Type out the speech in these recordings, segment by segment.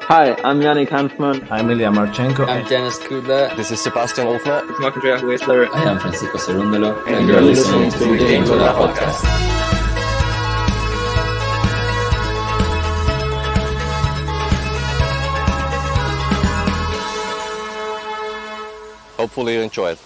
Hi, I'm Yannick Hanfman. I'm Ilya Marchenko. I'm Dennis Kudla. This is Sebastian Wolfner. It's Marc-Andrea Whistler. I am Francisco Cerundolo. And you're listening to the Game to the Podcast. Hopefully you enjoy it.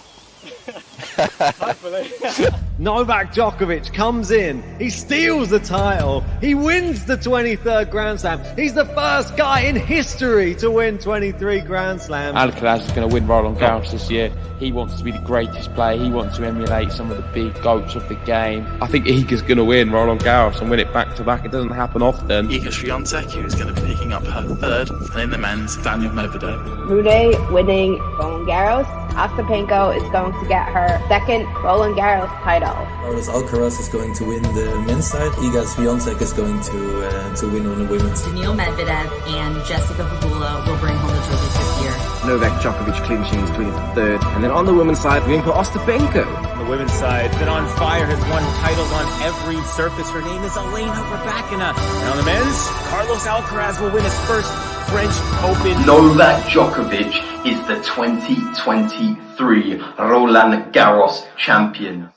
Novak Djokovic comes in, he steals the title, he wins the 23rd Grand Slam. He's the first guy in history to win 23 Grand Slams. Alcaraz is going to win Roland Garros this year. He wants to be the greatest player. He wants to emulate some of the big goats of the game. I think Iga's going to win Roland Garros and win it back to back. It doesn't happen often. Iga Swiatek, who is going to be picking up her third, and in the men's, Daniel Medvedev. Rude winning Roland Garros. Ostapenko is going to get her second Roland Garros title. Carlos Alcaraz is going to win the men's side. Iga Swiatek is going to win on the women's. Daniil Medvedev and Jessica Pegula will bring home the trophies this year. Novak Djokovic clinching his 23rd. And then on the women's side, we're going for Ostapenko. On the women's side, been on fire, has won titles on every surface. Her name is Elena Rybakina. And on the men's, Carlos Alcaraz will win his first French Open. Novak Djokovic is the 2023 Roland Garros champion.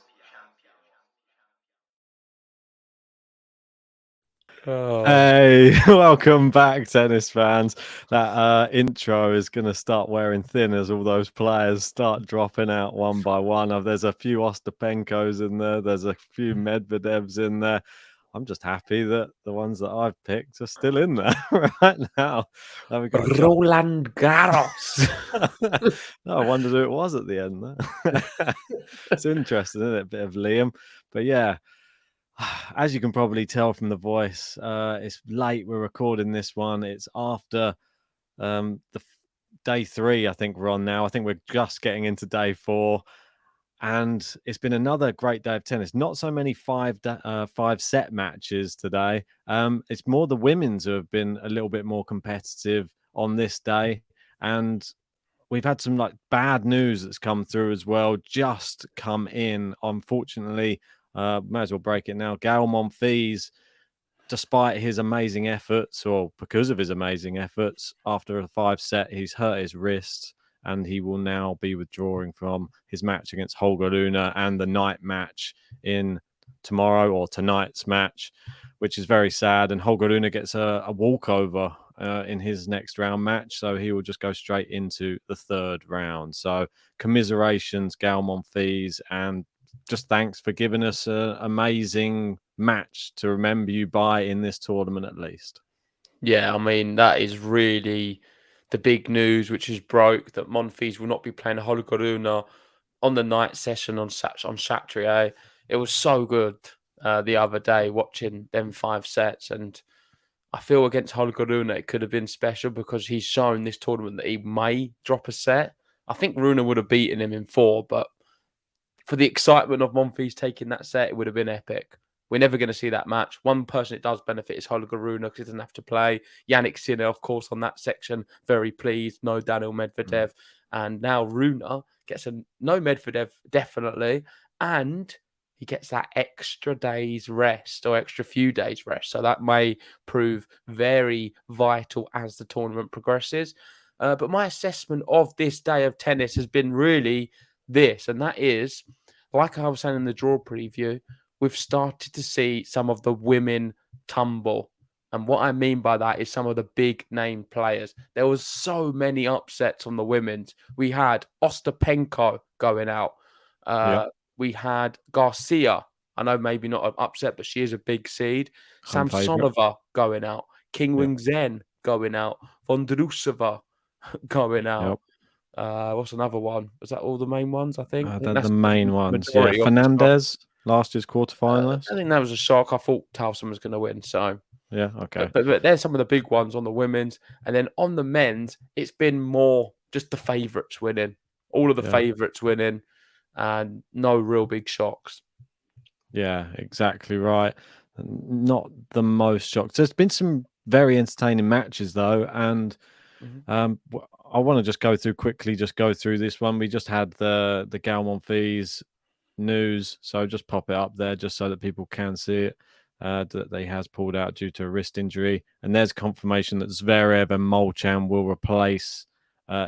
Hey, welcome back, tennis fans. That intro is going to start wearing thin as all those players start dropping out one by one. There's a few Ostapenkos in there. There's a few Medvedevs in there. I'm just happy that the ones that I've picked are still in there right now. Roland Garros. No, I wondered who it was at the end there. It's interesting, isn't it? A bit of Liam. But yeah, as you can probably tell from the voice, it's late. We're recording this one. It's after the day 3, I think we're on now. I think we're just getting into day 4. And it's been another great day of tennis. Not so many five set matches today. It's more the women's who have been a little bit more competitive on this day. And we've had some bad news that's come through as well. Just come in, unfortunately. May as well break it now. Gael Monfils, despite his amazing efforts, or because of his amazing efforts, after a 5 set, he's hurt his wrist. And he will now be withdrawing from his match against Holger Rune and the night match in tomorrow, or tonight's match, which is very sad. And Holger Rune gets a walkover in his next round match, so he will just go straight into the 3rd round. So commiserations, Gael Monfils, and just thanks for giving us an amazing match to remember you by in this tournament at least. Yeah, I mean, that is really the big news, which is broke, that Monfils will not be playing Holger Rune on the night session on Saturday. It was so good the other day watching them 5 sets, and I feel against Holger Rune it could have been special because he's shown this tournament that he may drop a set. I think Rune would have beaten him in 4, but for the excitement of Monfils taking that set, it would have been epic. We're never going to see that match. One person it does benefit is Holger Rune because he doesn't have to play. Yannick Sinner, of course, on that section, very pleased. No Daniel Medvedev. And now Rune gets no Medvedev, definitely. And he gets that extra day's rest, or extra few days rest. So that may prove very vital as the tournament progresses. But my assessment of this day of tennis has been really this. And that is, like I was saying in the draw preview, we've started to see some of the women tumble. And what I mean by that is some of the big name players. There was so many upsets on the women's. We had Ostapenko going out. We had Garcia. I know maybe not an upset, but she is a big seed. Samsonova going out. Qinwen Zheng going out. Vondrousova going out. What's another one? Was that all the main ones, I think? The main ones. Yeah, Fernandez, last year's quarterfinalist. I think that was a shock. I thought Towson was going to win, so... Yeah, okay. But there's some of the big ones on the women's. And then on the men's, it's been more just the favourites winning. All of the favourites winning, and no real big shocks. Yeah, exactly right. Not the most shocks. There's been some very entertaining matches, though, and I want to just go through this one. We just had the Gael Monfils news, so just pop it up there just so that people can see it. that he has pulled out due to a wrist injury. And there's confirmation that Zverev and Molchan will replace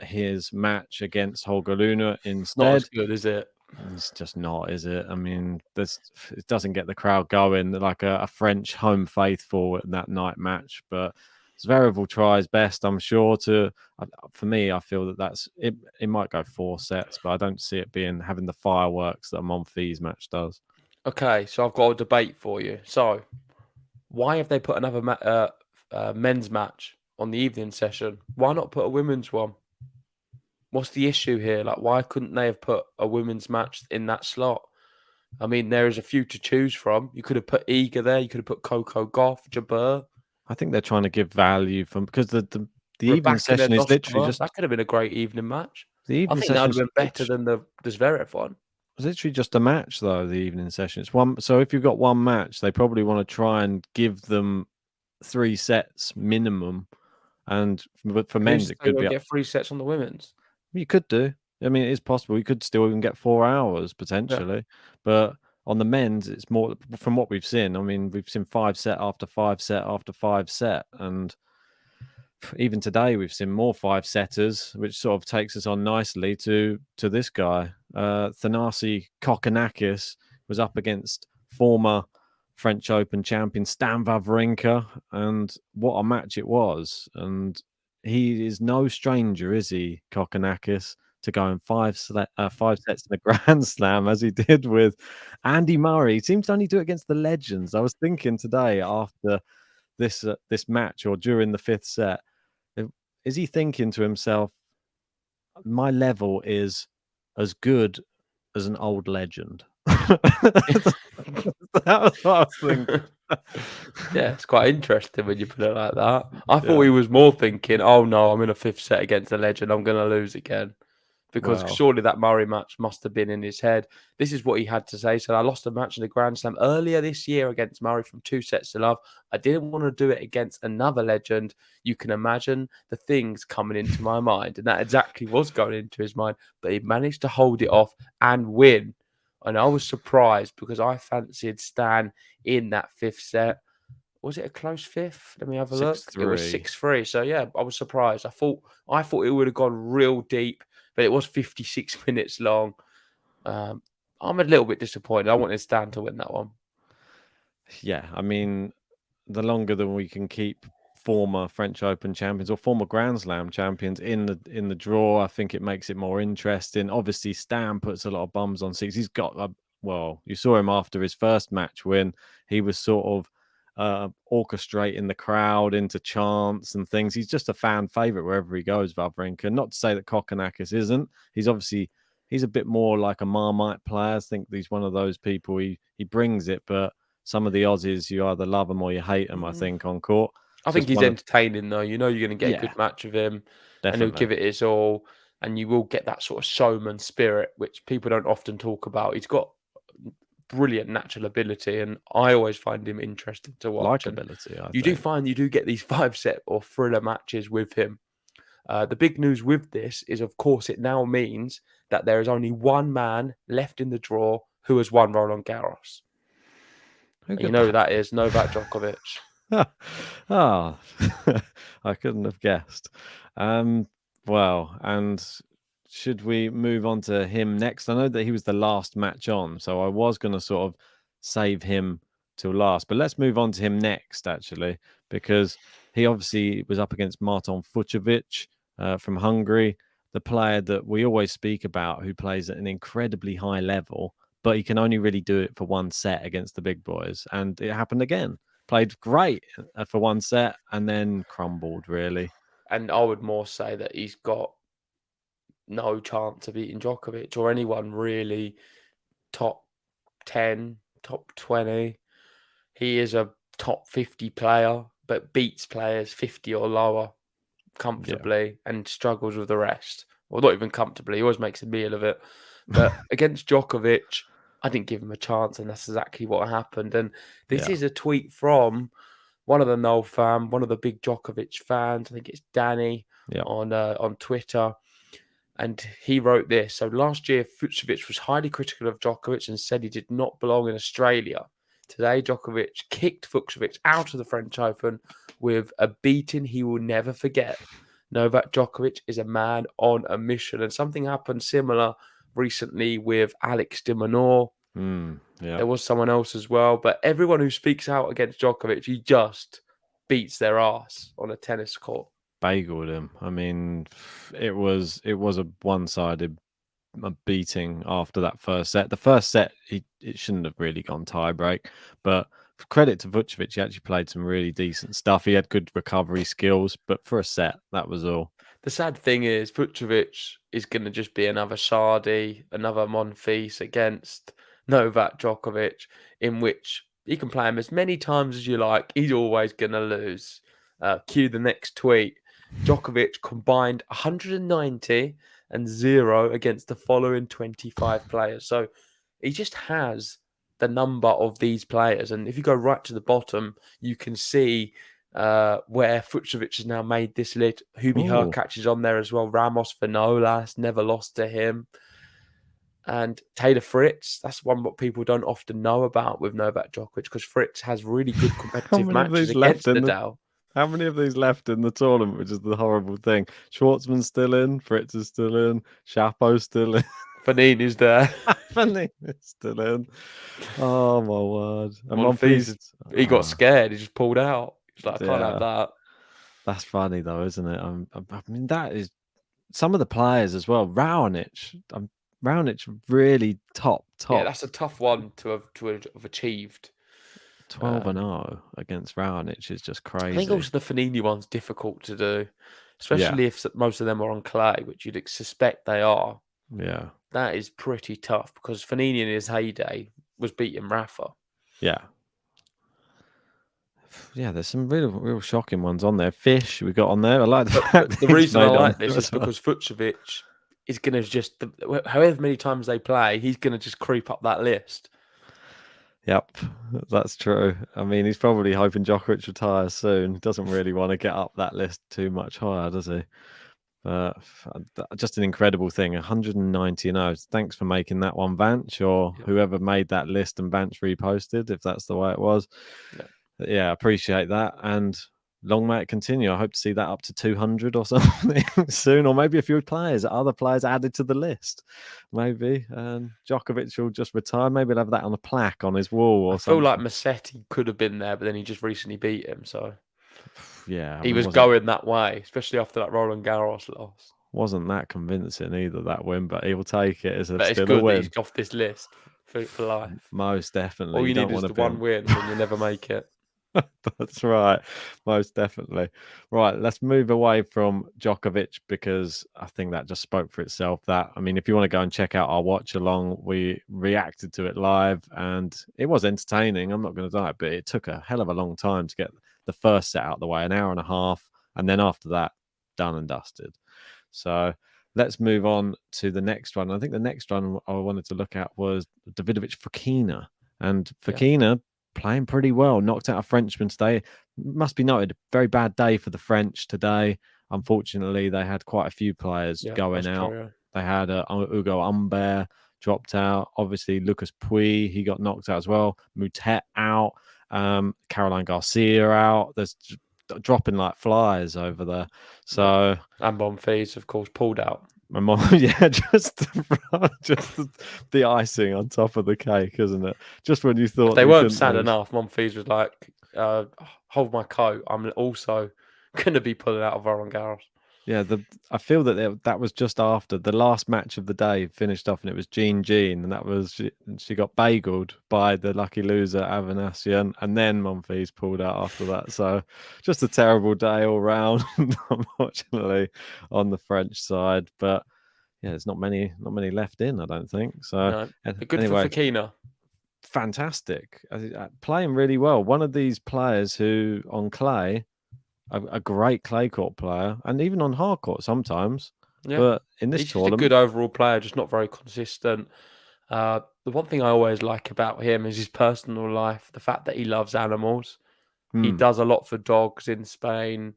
his match against Holger Rune instead. Not as good, is it? It's just not, is it? I mean, it doesn't get the crowd going like a French home faithful at that night match. But Zverev will try his best, I'm sure. For me, I feel that's it. It might go 4 sets, but I don't see it having the fireworks that a Monfils match does. Okay, so I've got a debate for you. So, why have they put another men's match on the evening session? Why not put a women's one? What's the issue here? Like, why couldn't they have put a women's match in that slot? I mean, there is a few to choose from. You could have put Iga there. You could have put Coco Gauff, Jabeur. I think they're trying to give value because the evening session is literally just... That could have been a great evening match. The evening I think that would have been better than the Zverev one. It's literally just a match, though, the evening session. It's one. So if you've got one match, they probably want to try and give them 3 sets minimum. And for men's, it could be... get 3 sets on the women's. You could do. I mean, it is possible. You could still even get 4 hours, potentially. Yeah. But on the men's, it's more... From what we've seen, I mean, we've seen 5 set after 5 set after 5 set. And even today, we've seen more 5-setters, which sort of takes us on nicely to this guy. Thanasi Kokkinakis was up against former French Open champion Stan Wawrinka, and what a match it was. And he is no stranger, is he, Kokkinakis, to going 5 sets in a Grand Slam, as he did with Andy Murray. He seems to only do it against the legends. I was thinking today after this match, or during the 5th set, is he thinking to himself, my level is as good as an old legend? That was what I was thinking. Yeah, it's quite interesting when you put it like that. I thought he was more thinking, oh no, I'm in a 5th set against a legend, I'm going to lose again. Because surely that Murray match must have been in his head. This is what he had to say. So I lost a match in the Grand Slam earlier this year against Murray from 2 sets to love. I didn't want to do it against another legend. You can imagine the things coming into my mind. And that exactly was going into his mind. But he managed to hold it off and win. And I was surprised because I fancied Stan in that 5th set. Was it a close 5th? Let me have a look. It was 6-3. So yeah, I was surprised. I thought it would have gone real deep. But it was 56 minutes long. I'm a little bit disappointed. I wanted Stan to win that one. Yeah, I mean, the longer that we can keep former French Open champions or former Grand Slam champions in the draw, I think it makes it more interesting. Obviously, Stan puts a lot of bums on seats. He's got you saw him after his first match when he was sort of orchestrating the crowd into chants and things. He's just a fan favorite wherever he goes, Wawrinka. Not to say that Kokkinakis isn't. He's a bit more like a Marmite player. I think he's one of those people. He brings it, but some of the Aussies, you either love them or you hate them, I think, on court. I think he's entertaining, though. You know you're going to get a good match of him. Definitely. And he'll give it his all. And you will get that sort of showman spirit, which people don't often talk about. He's got brilliant natural ability, and I always find him interesting to watch. Likeability, you do get these 5-set or thriller matches with him. The big news with this is, of course, it now means that there is only one man left in the draw who has won Roland Garros. You know who that is, Novak Djokovic. Oh, I couldn't have guessed. Well, and should we move on to him next? I know that he was the last match on, so I was going to sort of save him till last. But let's move on to him next, actually, because he obviously was up against Marton Fucsovics from Hungary, the player that we always speak about, who plays at an incredibly high level, but he can only really do it for 1 set against the big boys. And it happened again. Played great for 1 set and then crumbled, really. And I would more say that he's got no chance of beating Djokovic or anyone really top 10, top 20. He is a top 50 player, but beats players 50 or lower comfortably and struggles with the rest. Well, not even comfortably. He always makes a meal of it. But against Djokovic, I didn't give him a chance, and that's exactly what happened. And this is a tweet from one of the Noel fans, one of the big Djokovic fans. I think it's Danny on Twitter. And he wrote this. So last year, Fucsovics was highly critical of Djokovic and said he did not belong in Australia. Today, Djokovic kicked Fucsovics out of the French Open with a beating he will never forget. Novak Djokovic is a man on a mission, and something happened similar recently with Alex de Minaur. Yeah. There was someone else as well, but everyone who speaks out against Djokovic, he just beats their ass on a tennis court. Bageled him. I mean, it was a one-sided beating after that first set. The first set, it shouldn't have really gone tie break, but credit to Vucevic, he actually played some really decent stuff. He had good recovery skills, but for a set, that was all. The sad thing is, Vucevic is going to just be another Sardi, another Monfils against Novak Djokovic, in which you can play him as many times as you like. He's always going to lose. Cue the next tweet. Djokovic combined 190 and 0 against the following 25 players. So he just has the number of these players. And if you go right to the bottom, you can see where Fucsovic has now made this list. Hubie Hurkacz is on there as well. Ramos Vinolas, never lost to him. And Taylor Fritz, that's one what people don't often know about with Novak Djokovic, because Fritz has really good competitive matches against Nadal. How many of these left in the tournament, which is the horrible thing? Schwartzman's still in, Fritz is still in, Chapo's still in. Fanini's there. Fanini's still in. Oh, my word. And Monfils, he got scared. He just pulled out. He's like, I can't have that. That's funny, though, isn't it? I mean, that is... Some of the players as well. Raonic really top. Yeah, that's a tough one to have achieved. 12-0 against Raonic is just crazy. I think also the Fanini one's difficult to do, especially if most of them are on clay, which you'd suspect they are. Yeah. That is pretty tough, because Fanini in his heyday was beating Rafa. Yeah. Yeah, there's some real shocking ones on there. Fish we got on there. I like the reason I like this is because Fucsovic is going to just, however many times they play, he's going to just creep up that list. Yep, that's true. I mean, he's probably hoping Djokovic retires soon. Doesn't really want to get up that list too much higher, does he? Just an incredible thing. 190-0. Thanks for making that one, Vance, or whoever made that list and Vance reposted, if that's the way it was. Yeah, appreciate that. And long may it continue. I hope to see that up to 200 or something soon, or maybe a few other players added to the list. Maybe. And Djokovic will just retire. Maybe he'll have that on a plaque on his wall or something. I feel like Musetti could have been there, but then he just recently beat him. So yeah, he was going that way, especially after that Roland Garros loss. Wasn't that convincing either, that win, but he will take it as still good a win. That he's off this list for life. Most definitely. All you need is the one win, and you never make it. That's right. Most definitely. Right. Let's move away from Djokovic, because I think that just spoke for itself. I mean, if you want to go and check out our watch along, we reacted to it live and it was entertaining. I'm not going to deny it, but it took a hell of a long time to get the first set out of the way, an hour and a half. And then after that, done and dusted. So let's move on to the next one. I think the next one I wanted to look at was Davidovich Fokina. And Fokina playing pretty well, knocked out a Frenchman today. Must be noted, very bad day for the French today. Unfortunately, they had quite a few players going out. True, yeah. They had Ugo Humbert dropped out. Obviously, Lucas Pouille, he got knocked out as well. Musetti out. Caroline Garcia out. There's dropping like flies over there. So and Monfils, of course, pulled out. My mom, just the icing on top of the cake, isn't it? Just when you thought they weren't sad enough, Monfils was like, "Hold my coat. I'm also going to be pulling out of Roland Garros." Yeah, I feel that was just after the last match of the day finished off, and it was Jean, and that was she got bageled by the lucky loser Avanasian, and then Monfils pulled out after that. So just a terrible day all round, unfortunately, on the French side. But yeah, there's not many left in, I don't think. So good anyway, for Fokina. Fantastic, playing really well. One of these players who on clay. A great clay court player, and even on hard court sometimes. Yeah. But in this tournament, he's a good overall player, just not very consistent. The one thing I always like about him is his personal life, the fact that he loves animals. He does a lot for dogs in Spain.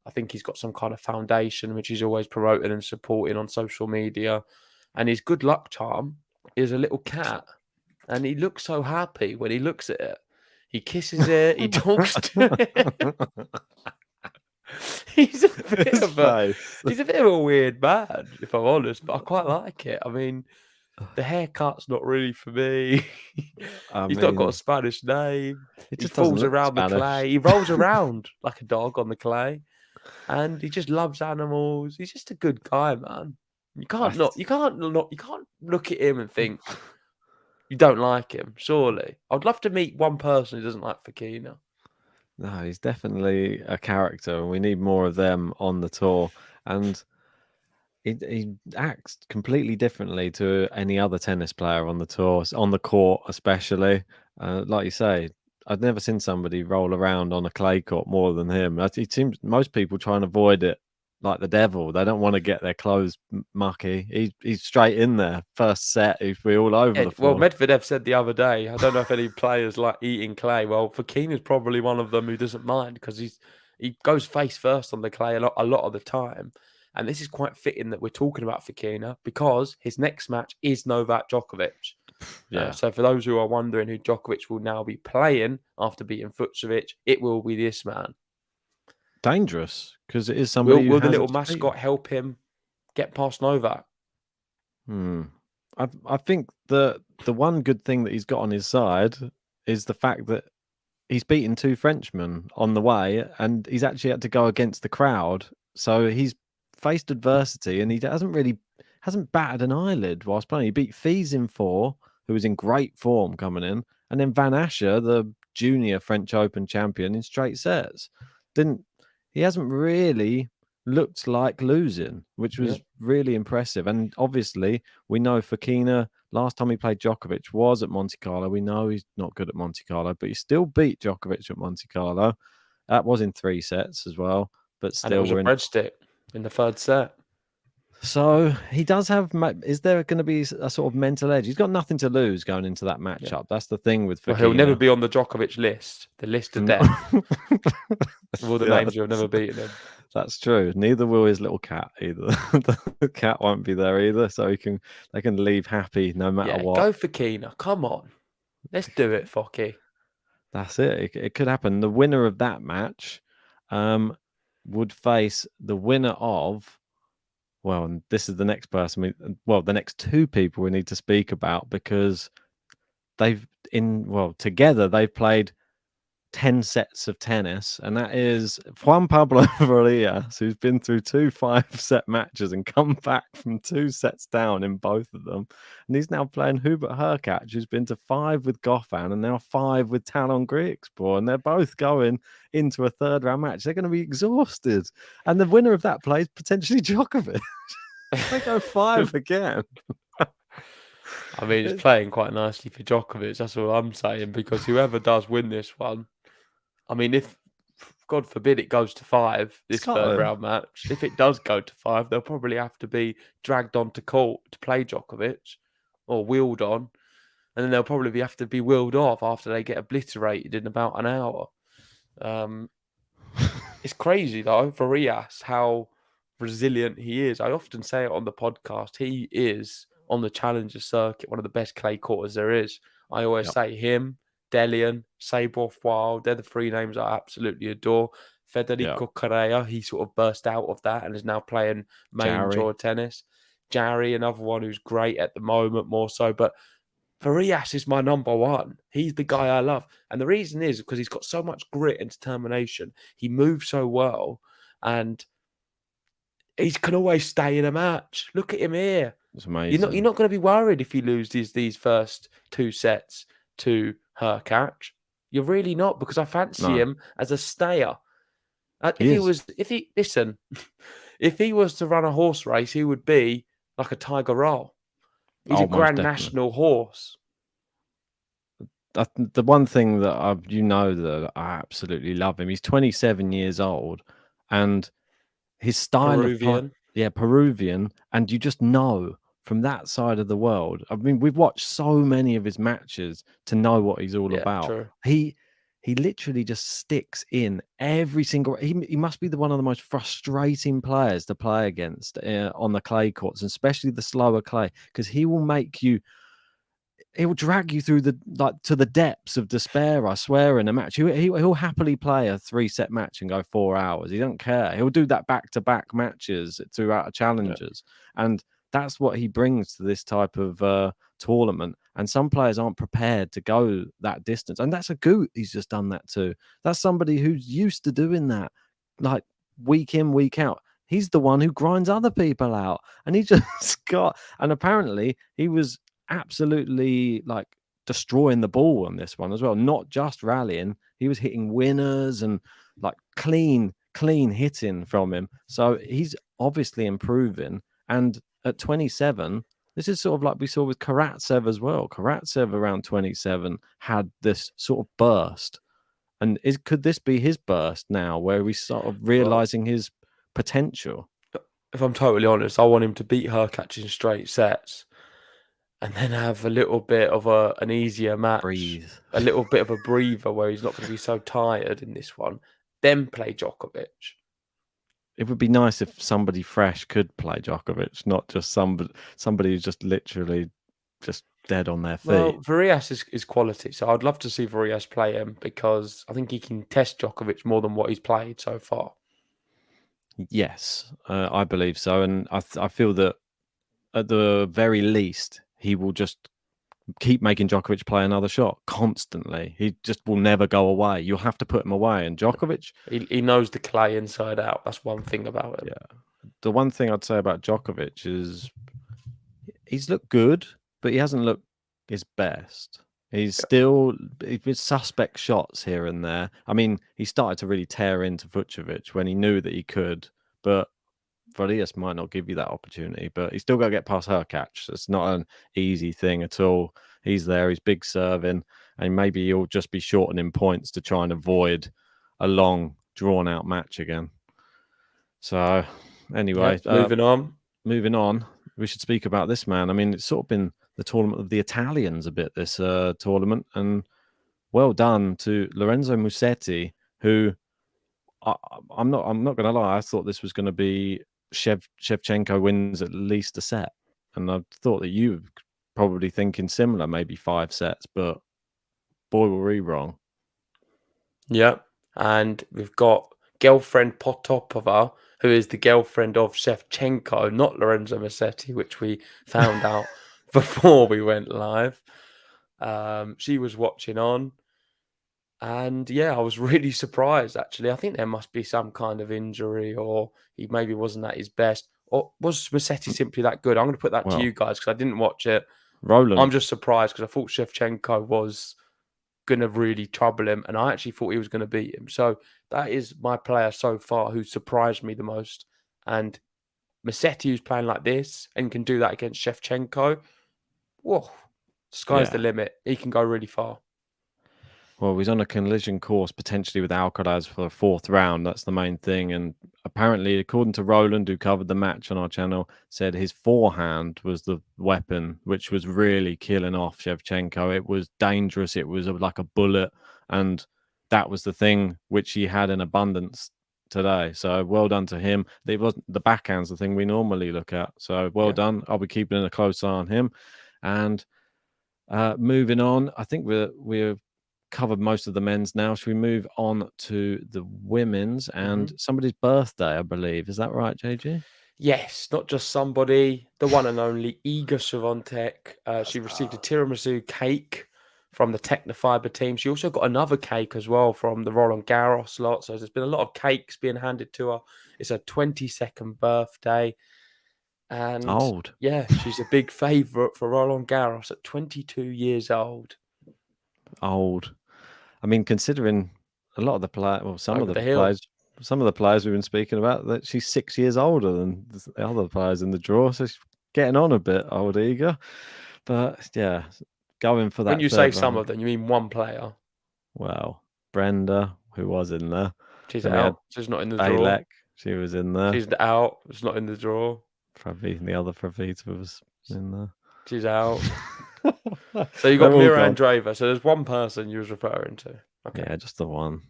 I think he's got some kind of foundation which he's always promoting and supporting on social media. And his good luck charm is a little cat, and he looks so happy when he looks at it. He kisses it. He talks to it. He's a bit of a weird man, if I'm honest, but I quite like it. I mean, the haircut's not really for me. He's not got a Spanish name. He falls around the clay. He rolls around like a dog on the clay, and he just loves animals. He's just a good guy, man. You can't look at him and think you don't like him. Surely, I'd love to meet one person who doesn't like Fokina. No, he's definitely a character, and we need more of them on the tour. And he acts completely differently to any other tennis player on the tour, on the court especially. Like you say, I've never seen somebody roll around on a clay court more than him. It seems most people try and avoid it like the devil. They don't want to get their clothes mucky. He's straight in there. First set, he'd be all over the floor. Well, Medvedev said the other day, I don't know if any players like eating clay. Well, Fokina's probably one of them who doesn't mind because he goes face first on the clay a lot of the time. And this is quite fitting that we're talking about Fokina because his next match is Novak Djokovic. Yeah. So for those who are wondering who Djokovic will now be playing after beating Fucsovic, it will be this man. Dangerous because it is somebody. Will the little mascot help him get past Novak? I think the one good thing that he's got on his side is the fact that he's beaten 2 Frenchmen on the way, and he's actually had to go against the crowd. So he's faced adversity, and he hasn't batted an eyelid whilst playing. He beat Fils in 4, who was in great form coming in, and then Van Ascher, the junior French Open champion, in straight sets. He hasn't really looked like losing, which was really impressive. And obviously, we know Fokina, last time he played Djokovic was at Monte Carlo. We know he's not good at Monte Carlo, but he still beat Djokovic at Monte Carlo. That was in 3 sets as well. But still, and it was a breadstick in the 3rd set. So he does have. Is there going to be a sort of mental edge? He's got nothing to lose going into that matchup. Yeah. That's the thing with Fokina. Well, he'll never be on the Djokovic list, the list of death. All the names who have never beaten him. That's true. Neither will his little cat either. The cat won't be there either, so they can leave happy no matter what. Go Fokina. Come on, let's do it, Focky. That's it. It could happen. The winner of that match would face the winner of. Well, and this is the next person. The next 2 people we need to speak about because together they've played 10 sets of tennis, and that is Juan Pablo Varillas, who's been through 2 5-set matches and come back from 2 sets down in both of them. And he's now playing Hubert Hurkacz, who's been to 5 with Goffin and now 5 with Talon Griekspoor, and they're both going into a 3rd round match. They're going to be exhausted, and the winner of that plays potentially Djokovic. They go 5 again. I mean, it's playing quite nicely for Djokovic. That's all I'm saying, because whoever does win this one, I mean, if God forbid it goes to 5, this 3rd round match, if it does go to 5, they'll probably have to be dragged onto court to play Djokovic or wheeled on. And then they'll probably have to be wheeled off after they get obliterated in about an hour. It's crazy, though, for Varillas, how resilient he is. I often say it on the podcast. He is, on the Challenger circuit, one of the best clay courters there is. I always say him, Delian, Sabroff Wild, they're the 3 names I absolutely adore. Federico Correa, he sort of burst out of that and is now playing main draw tennis. Jarry, another one who's great at the moment, more so. But Varillas is my number 1. He's the guy I love. And the reason is because he's got so much grit and determination. He moves so well and he can always stay in a match. Look at him here. It's amazing. You're not going to be worried if he loses these first 2 sets to Hurkacz. You're really not, because I fancy him as a stayer. If he was to run a horse race, he would be like a Tiger Roll. He's a Grand National horse. The one thing that that I absolutely love him. He's 27 years old, and his style Peruvian. Peruvian, and you just know from that side of the world. I mean, we've watched so many of his matches to know what he's all about. True. He literally just sticks in every single. He must be one of the most frustrating players to play against on the clay courts, especially the slower clay, because he will make you. he'll drag you through to the depths of despair. I swear, in a match, he'll happily play a 3-set match and go 4 hours. He don't care. He'll do that back-to-back matches throughout challenges, and that's what he brings to this type of tournament. And some players aren't prepared to go that distance, and that's a Goot. He's just done that too. That's somebody who's used to doing that, like week in, week out. He's the one who grinds other people out, and he just got. And apparently, he was absolutely like destroying the ball on this one as well, not just rallying. He was hitting winners and like clean hitting from him. So he's obviously improving. And at 27, this is sort of like we saw with Karatsev as well. Karatsev around 27 had this sort of burst. And could this be his burst now, where we sort of realizing his potential? If I'm totally honest, I want him to beat her catching straight sets, and then have a little bit of an easier match, a little bit of a breather where he's not going to be so tired in this one. Then play Djokovic. It would be nice if somebody fresh could play Djokovic, not just somebody who's just literally just dead on their feet. Well, Varias is quality, so I'd love to see Varias play him because I think he can test Djokovic more than what he's played so far. Yes, I believe so, and I feel that at the very least he will just keep making Djokovic play another shot constantly. He just will never go away. You'll have to put him away. And Djokovic, he knows the clay inside out. That's one thing about him. Yeah, the one thing I'd say about Djokovic is he's looked good, but he hasn't looked his best. He's still with suspect shots here and there. I mean, he started to really tear into Vucevic when he knew that he could, but Varias might not give you that opportunity, but he's still got to get past her catch. So it's not an easy thing at all. He's there, he's big serving, and maybe he'll just be shortening points to try and avoid a long, drawn-out match again. So, anyway. Moving on. We should speak about this man. I mean, it's sort of been the tournament of the Italians a bit, this tournament, and well done to Lorenzo Musetti, who I'm not going to lie, I thought this was going to be Shevchenko wins at least a set, and I thought that you were probably thinking similar, maybe 5 sets, but boy, were we wrong. Yep, and we've got girlfriend Potapova, who is the girlfriend of Shevchenko, not Lorenzo Musetti, which we found out before we went live. She was watching on. And yeah, I was really surprised, actually. I think there must be some kind of injury, or he maybe wasn't at his best. Or was Musetti simply that good? I'm going to put that to you guys because I didn't watch it. Roland. I'm just surprised because I thought Shevchenko was going to really trouble him, and I actually thought he was going to beat him. So that is my player so far who surprised me the most. And Musetti, who's playing like this and can do that against Shevchenko, whoa, sky's the limit. He can go really far. Well, he's on a collision course potentially with Alcaraz for the 4th round. That's the main thing. And apparently, according to Roland, who covered the match on our channel, said his forehand was the weapon, which was really killing off Shevchenko. It was dangerous. It was like a bullet. And that was the thing which he had in abundance today. So well done to him. It wasn't the backhand's the thing we normally look at. So well done. I'll be keeping a close eye on him. And moving on, I think we're covered most of the men's now. Should we move on to the women's and somebody's birthday, I believe? Is that right, JG? Yes, not just somebody, the one and only Iga Swiatek. She received a tiramisu cake from the Technofiber team. She also got another cake as well from the Roland Garros lot. So there's been a lot of cakes being handed to her. It's her 22nd birthday. And old. Yeah, she's a big favourite for Roland Garros at 22 years old. Old. I mean, considering a lot of the players, well, some of the players we've been speaking about, that she's 6 years older than the other players in the draw, so she's getting on a bit, old Iga. But yeah, going for that. When you say some of them, you mean one player? Well, Brenda, who was in there, she's out. She's not in the draw. Alec, she was in there. She's out. She's not in the draw. The other Pravita was in there. She's out. So you got Mira Andreeva. So there's one person you was referring to. Okay. Yeah, just the one.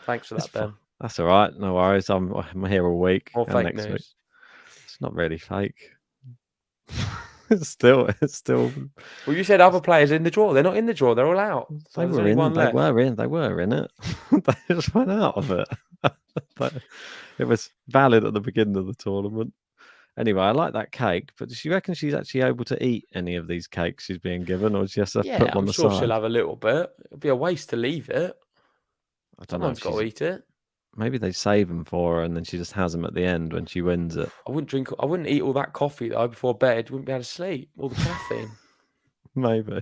Thanks for that, Ben. That's all right. No worries. I'm here all week. More fake news. Week. It's not really fake. It's still. Well, you said other players in the draw. They're not in the draw. They're all out. So They there's were only in. one They left. were in it. They just went out of it. But it was valid at the beginning of the tournament. Anyway, I like that cake, but does she reckon she's actually able to eat any of these cakes she's being given, or does she just have to put them on the sure side? she'll have a little bit. It'd be a waste to leave it. I don't know. Someone's got to eat it. Maybe they save them for her, and then she just has them at the end when she wins it. I wouldn't eat all that coffee though before bed. Wouldn't be able to sleep. All the caffeine. Maybe.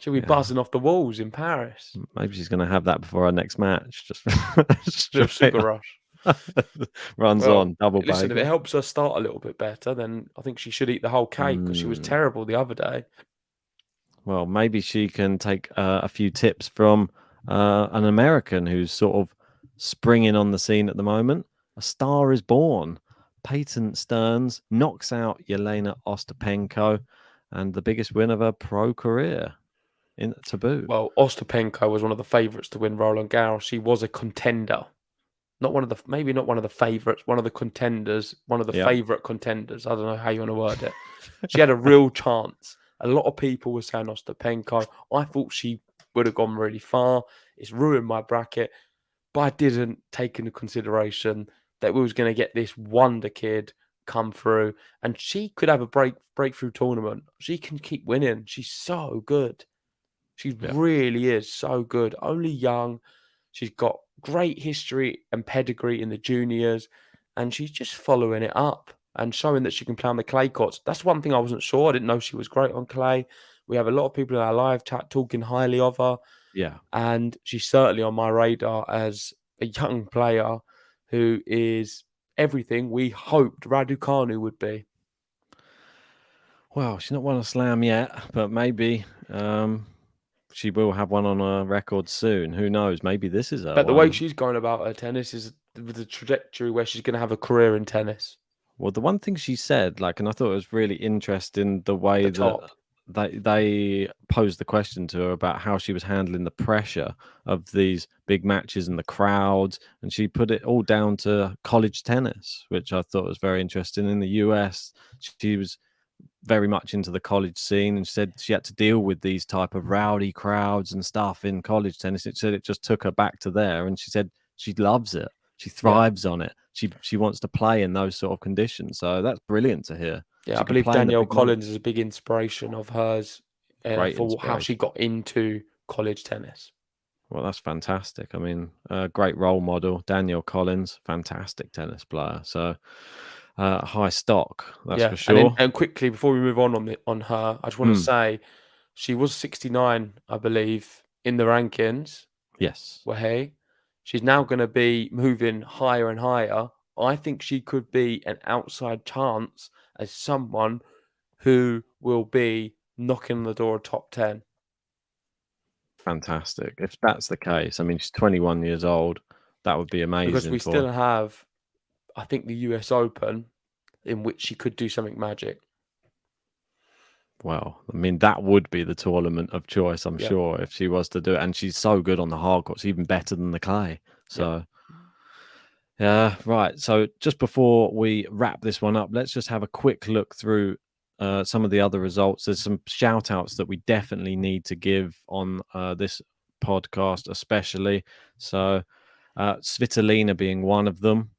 She'll be buzzing off the walls in Paris. Maybe she's going to have that before her next match. Just Little sugar rush. Runs on, double listen, bacon. if it helps her start a little bit better, then I think she should eat the whole cake because she was terrible the other day. Well, maybe she can take a few tips from an American who's sort of springing on the scene at the moment. A star is born. Peyton Stearns knocks out Jelena Ostapenko, and the biggest win of her pro career to boot. Well, Ostapenko was one of the favourites to win Roland Garros. She was a contender. Maybe not one of the favourites, one of the contenders, one of the favourite contenders. I don't know how you want to word it. She had a real chance. A lot of people were saying Ostapenko. I thought she would have gone really far. It's ruined my bracket. But I didn't take into consideration that we was going to get this wonder kid come through. And she could have a breakthrough tournament. She can keep winning. She's so good. She really is so good. Only young. She's got great history and pedigree in the juniors, and she's just following it up and showing that she can play on the clay courts. That's one thing I wasn't sure. I didn't know she was great on clay. We have a lot of people in our live chat talking highly of her. Yeah. And she's certainly on my radar as a young player who is everything we hoped Raducanu would be. Well, she's not won a slam yet, but maybe she will have one on her record soon. Who knows? Maybe this is her. But the way she's going about her tennis is with the trajectory where she's going to have a career in tennis. Well, the one thing she said, and I thought it was really interesting the way that they posed the question to her about how she was handling the pressure of these big matches and the crowds, and she put it all down to college tennis, which I thought was very interesting. In the US, she was very much into the college scene, and she said she had to deal with these type of rowdy crowds and stuff in college tennis. It said it just took her back to there, and she said she loves it. She thrives on it. She wants to play in those sort of conditions. So that's brilliant to hear. Yeah, I believe Danielle Collins is a big inspiration of hers for how she got into college tennis. Well, that's fantastic. I mean, great role model, Danielle Collins, fantastic tennis player. So high stock, that's for sure. And quickly before we move on her, I just want to say she was 69, I believe, in the rankings. Yes. Well, hey, she's now going to be moving higher and higher. I think she could be an outside chance as someone who will be knocking on the door of top 10. Fantastic. If that's the case, I mean, she's 21 years old. That would be amazing. Because we still have, I think, the US Open in which she could do something magic. Well, I mean, that would be the tournament of choice, I'm sure, if she was to do it. And she's so good on the hard courts, even better than the clay. So, right. So just before we wrap this one up, let's just have a quick look through some of the other results. There's some shout outs that we definitely need to give on this podcast, especially. So Svitolina being one of them,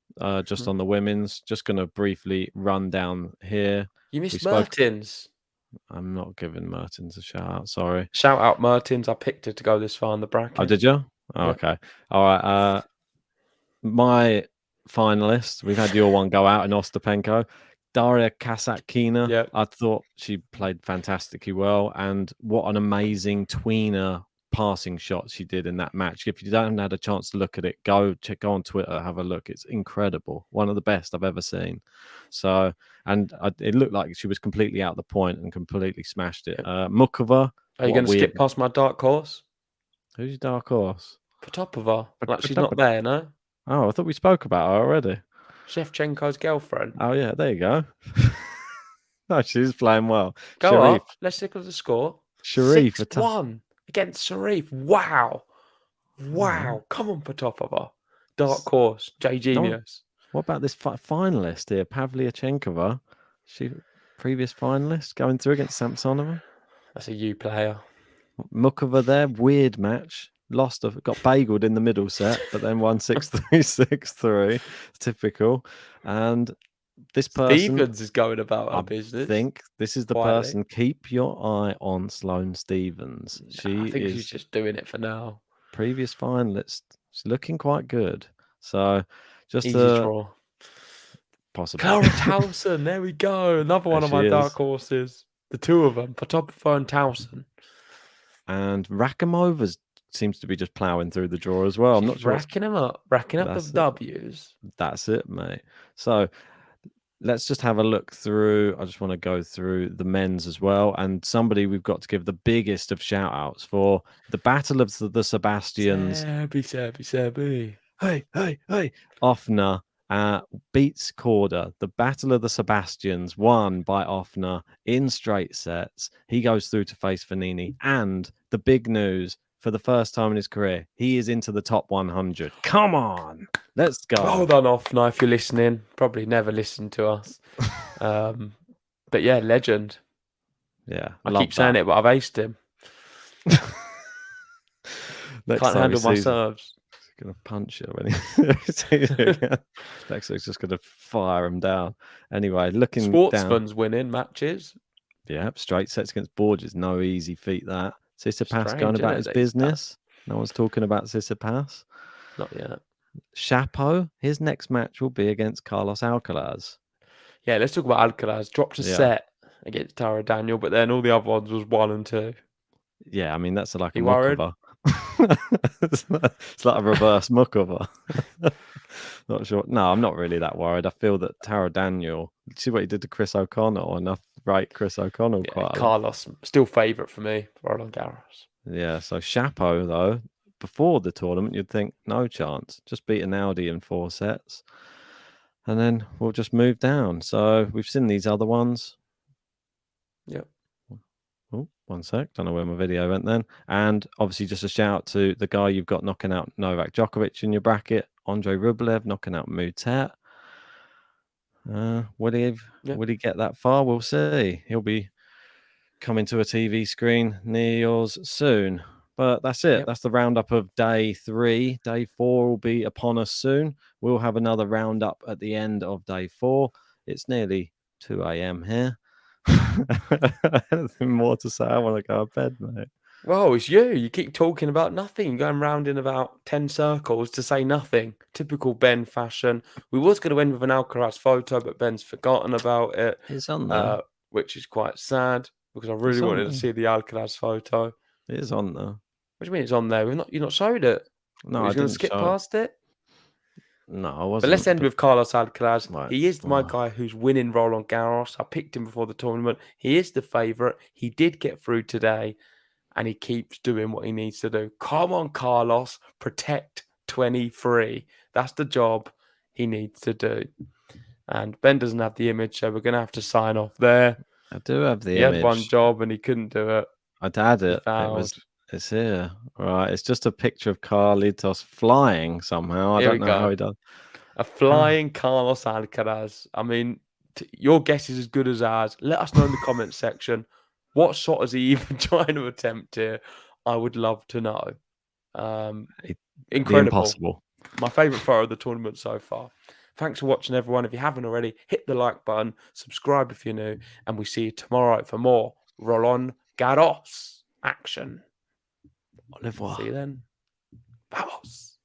just on the women's. Just going to briefly run down here. You missed Mertens. I'm not giving Mertens a shout out. Sorry. Shout out Mertens. I picked her to go this far in the bracket. Oh, did you? Oh, okay. All right. My finalists, we've had your one go out in Ostapenko. Daria Kasatkina. Yeah. I thought she played fantastically well. And what an amazing tweener passing shot she did in that match. If you haven't had a chance to look at it, go on Twitter, have a look. It's incredible. One of the best I've ever seen. So, and it looked like she was completely out the point and completely smashed it. Mukova. Are you going to skip past my dark horse? Who's your dark horse? Potapova. Like she's not there, no? Oh, I thought we spoke about her already. Shevchenko's girlfriend. Oh, yeah, there you go. No, she's playing well. Go Sharif. up. Let's look at the score. Sharif. 6-1 against Sharif. Wow. Come on, Potapova. Dark horse. J Genius. What about this finalist here, Pavlyuchenkova? previous finalist, going through against Samsonova. That's a U player. Mukova there, weird match. Got bageled in the middle set, but then won 6-3, 6-3. Typical. And this person, Stephens is going about her business. I think this is the person. Keep your eye on Sloane Stephens. I think she's just doing it for now. Previous finalist. She's looking quite good. So just easy draw. Possibly. Clara Towson, there we go. Another one of my dark horses. The two of them, Potapova and Towson. And Rakhimova seems to be just ploughing through the draw as well. I'm not sure. Racking up the W's. That's it, mate. So let's just have a look through. I just want to go through the men's as well. And somebody we've got to give the biggest of shout outs for the Battle of the Sebastians. Sebi. Hey. Offner beats Korda. The Battle of the Sebastians won by Offner in straight sets. He goes through to face Fognini. And the big news, for the first time in his career, he is into the top 100. Come on, let's go. Well done, Offner, if you're listening. Probably never listened to us. But yeah, legend. Yeah, I keep saying it, but I've aced him. Can't handle my serves. He's going to punch you when he sees it again. Next week's just going to fire him down. Anyway, looking Sportsman's winning matches. Yeah, straight sets against Borges. No easy feat, that. Tsitsipas going about his business. No one's talking about Tsitsipas. Not yet. Chapo, his next match will be against Carlos Alcaraz. Yeah, let's talk about Alcaraz. Dropped a set against Tara Daniel, but then all the other ones was 1 and 2. Yeah, I mean, that's like a worried? Mukova. It's like a reverse Mukova. Not sure. No, I'm not really that worried. I feel that Tara Daniel, see what he did to Chris O'Connell, and I rate Chris O'Connell quite a lot. Carlos, still favourite for me, Roland Garros. Yeah, so Chapo, though, before the tournament, you'd think no chance. Just beat an Audi in 4 sets. And then we'll just move down. So we've seen these other ones. Yep. Oh, one sec. Don't know where my video went then. And obviously just a shout out to the guy you've got knocking out Novak Djokovic in your bracket. Andre Rublev knocking out Musetti. Would he get that far? We'll see. He'll be coming to a TV screen near yours soon. But that's it. Yep. That's the roundup of day 3. Day 4 will be upon us soon. We'll have another roundup at the end of day 4. It's nearly 2 a.m. here. Anything more to say? I want to go to bed, mate. Well, it's you. You keep talking about nothing. You're going round in about 10 circles to say nothing. Typical Ben fashion. We was going to end with an Alcaraz photo, but Ben's forgotten about it. It's on there. Which is quite sad because I really wanted to see the Alcaraz photo. It is on there. What do you mean it's on there? You're not showed it? No, I didn't skip past it? No, I wasn't. But let's end with Carlos Alcaraz. Right. He is my guy who's winning Roland Garros. I picked him before the tournament. He is the favourite. He did get through today, and he keeps doing what he needs to do. Come on, Carlos. Protect 23. That's the job he needs to do. And Ben doesn't have the image, so we're going to have to sign off there. I do have the image. He had one job, and he couldn't do it. I'd had it. It's here. All right. It's just a picture of Carlitos flying somehow. I don't know how he does. A flying Carlos Alcaraz. I mean, your guess is as good as ours. Let us know in the comments section. What shot is he even trying to attempt here? I would love to know. Incredible. Impossible. My favourite photo of the tournament so far. Thanks for watching, everyone. If you haven't already, hit the like button, subscribe if you're new, and we see you tomorrow for more Roland Garros action. Au revoir. See you then. Vamos.